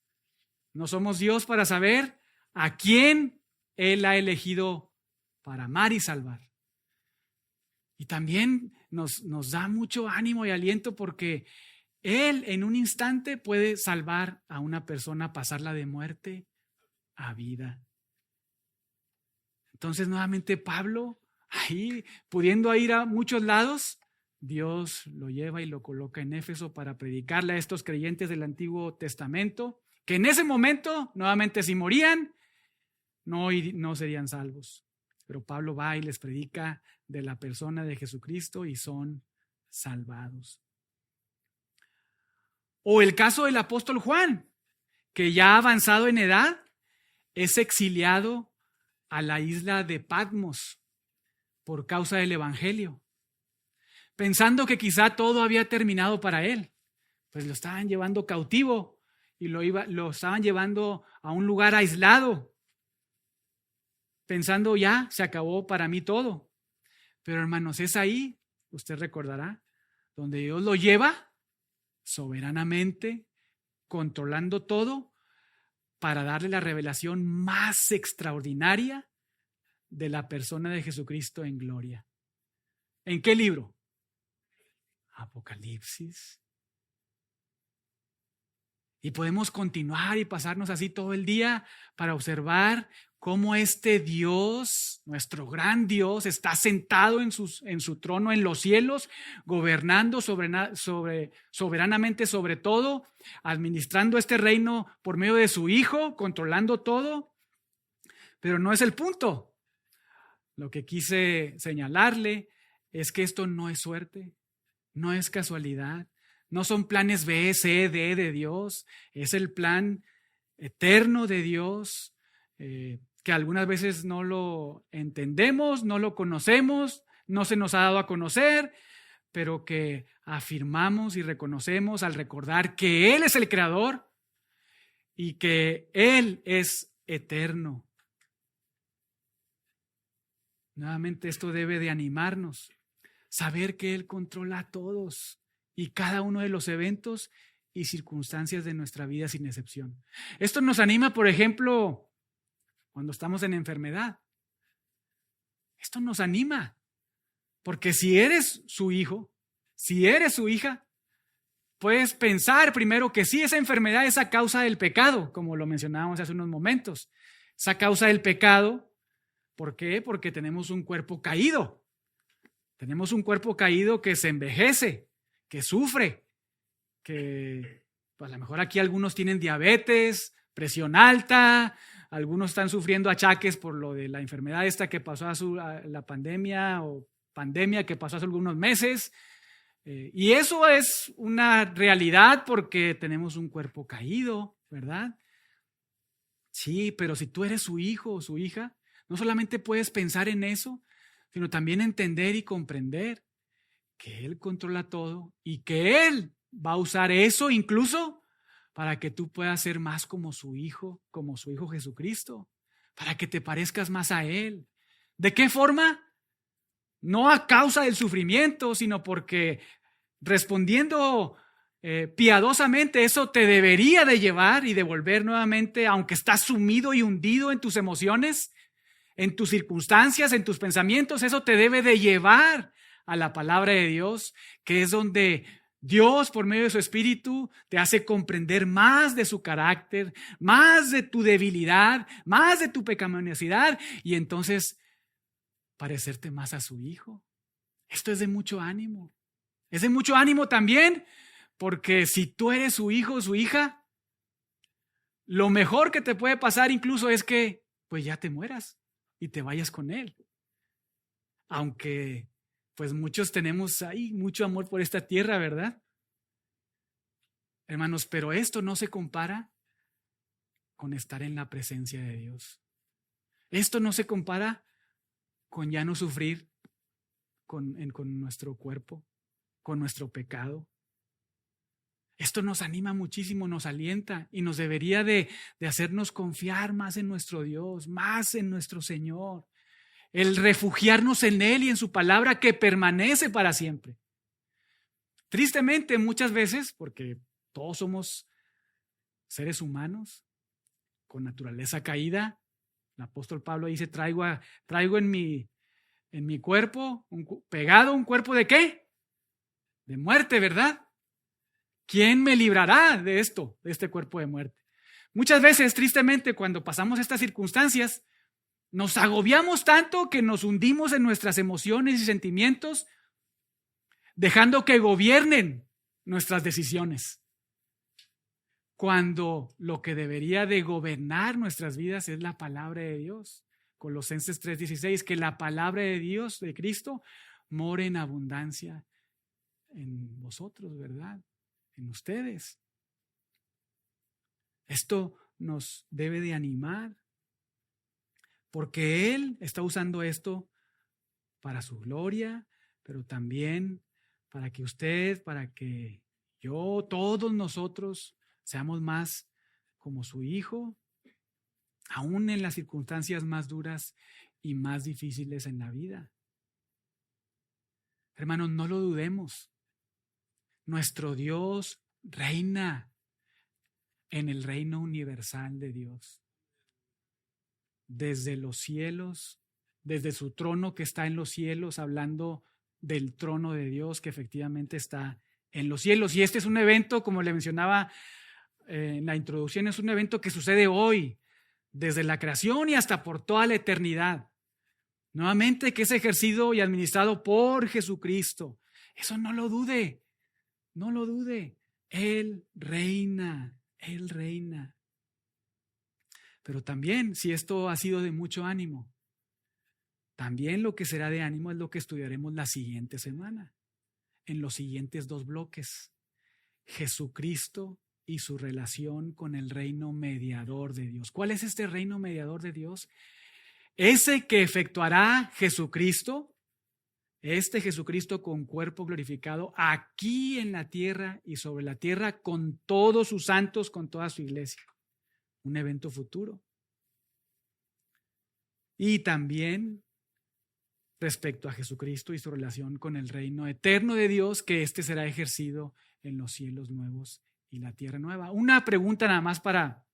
no somos Dios para saber a quién Él ha elegido para amar y salvar. Y también nos da mucho ánimo y aliento, porque Él en un instante puede salvar a una persona, pasarla de muerte a vida. Entonces, nuevamente Pablo, ahí pudiendo ir a muchos lados, Dios lo lleva y lo coloca en Éfeso para predicarle a estos creyentes del Antiguo Testamento, que en ese momento, nuevamente, si morían, no serían salvos. Pero Pablo va y les predica de la persona de Jesucristo y son salvados. O el caso del apóstol Juan, que ya avanzado en edad, es exiliado a la isla de Patmos por causa del Evangelio, pensando que quizá todo había terminado para él. Pues lo estaban llevando cautivo y lo estaban llevando a un lugar aislado, pensando ya se acabó para mí todo. Pero hermanos, es ahí, usted recordará, donde Dios lo lleva soberanamente, controlando todo, para darle la revelación más extraordinaria de la persona de Jesucristo en gloria. ¿En qué libro? Apocalipsis. Y podemos continuar y pasarnos así todo el día para observar cómo este Dios, nuestro gran Dios, está sentado en su trono en los cielos, gobernando soberanamente sobre todo, administrando este reino por medio de su Hijo, controlando todo. Pero no es el punto. Lo que quise señalarle es que esto no es suerte, no es casualidad. No son planes B, C, D de Dios. Es el plan eterno de Dios, que algunas veces no lo entendemos, no lo conocemos, no se nos ha dado a conocer, pero que afirmamos y reconocemos al recordar que Él es el Creador y que Él es eterno. Nuevamente esto debe de animarnos, saber que Él controla a todos y cada uno de los eventos y circunstancias de nuestra vida sin excepción. Esto nos anima, por ejemplo, cuando estamos en enfermedad. Esto nos anima, porque si eres su hijo, si eres su hija, puedes pensar primero que sí, esa enfermedad es a causa del pecado, como lo mencionábamos hace unos momentos. Esa causa del pecado, ¿por qué? Porque tenemos un cuerpo caído. Tenemos un cuerpo caído que se envejece, que sufre, que pues a lo mejor aquí algunos tienen diabetes, presión alta, algunos están sufriendo achaques por lo de la enfermedad esta que pasó a la pandemia o pandemia que pasó hace algunos meses. Y eso es una realidad porque tenemos un cuerpo caído, ¿verdad? Sí, pero si tú eres su hijo o su hija, no solamente puedes pensar en eso, sino también entender y comprender que Él controla todo y que Él va a usar eso incluso para que tú puedas ser más como su Hijo Jesucristo, para que te parezcas más a Él. ¿De qué forma? No a causa del sufrimiento, sino porque respondiendo piadosamente, eso te debería de llevar y devolver nuevamente, aunque estás sumido y hundido en tus emociones, en tus circunstancias, en tus pensamientos, eso te debe de llevar a la palabra de Dios, que es donde Dios, por medio de su Espíritu, te hace comprender más de su carácter, más de tu debilidad, más de tu pecaminosidad, y entonces parecerte más a su Hijo. Esto es de mucho ánimo. Es de mucho ánimo también, porque si tú eres su hijo o su hija, lo mejor que te puede pasar incluso es que pues ya te mueras y te vayas con Él. Aunque pues muchos tenemos ahí mucho amor por esta tierra, ¿verdad? Hermanos, pero esto no se compara con estar en la presencia de Dios. Esto no se compara con ya no sufrir con nuestro cuerpo, con nuestro pecado. Esto nos anima muchísimo, nos alienta y nos debería de hacernos confiar más en nuestro Dios, más en nuestro Señor. El refugiarnos en Él y en su palabra que permanece para siempre. Tristemente, muchas veces, porque todos somos seres humanos con naturaleza caída, el apóstol Pablo dice, traigo en mi cuerpo, pegado un cuerpo ¿de qué? De muerte, ¿verdad? ¿Quién me librará de esto, de este cuerpo de muerte? Muchas veces, tristemente, cuando pasamos estas circunstancias, nos agobiamos tanto que nos hundimos en nuestras emociones y sentimientos, dejando que gobiernen nuestras decisiones. Cuando lo que debería de gobernar nuestras vidas es la palabra de Dios. Colosenses 3:16, que la palabra de Dios, de Cristo, more en abundancia en vosotros, ¿verdad? En ustedes. Esto nos debe de animar, porque Él está usando esto para su gloria, pero también para que usted, para que yo, todos nosotros seamos más como su Hijo, aún en las circunstancias más duras y más difíciles en la vida. Hermanos, no lo dudemos. Nuestro Dios reina en el reino universal de Dios. Desde los cielos, desde su trono que está en los cielos, hablando del trono de Dios que efectivamente está en los cielos. Y este es un evento, como le mencionaba en la introducción, es un evento que sucede hoy, desde la creación y hasta por toda la eternidad. Nuevamente, que es ejercido y administrado por Jesucristo. Eso no lo dude, no lo dude. Él reina, Él reina. Pero también, si esto ha sido de mucho ánimo, también lo que será de ánimo es lo que estudiaremos la siguiente semana, en los siguientes 2 bloques. Jesucristo y su relación con el reino mediador de Dios. ¿Cuál es este reino mediador de Dios? Ese que efectuará Jesucristo, este Jesucristo con cuerpo glorificado, aquí en la tierra y sobre la tierra con todos sus santos, con toda su iglesia. Un evento futuro. Y también respecto a Jesucristo y su relación con el reino eterno de Dios, que éste será ejercido en los cielos nuevos y la tierra nueva. Una pregunta nada más para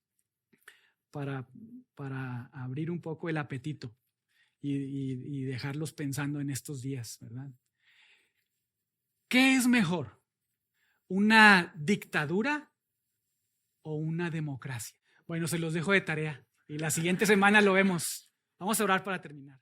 abrir un poco el apetito y dejarlos pensando en estos días, ¿verdad? ¿Qué es mejor? ¿Una dictadura o una democracia? Bueno, se los dejo de tarea y la siguiente semana lo vemos. Vamos a orar para terminar.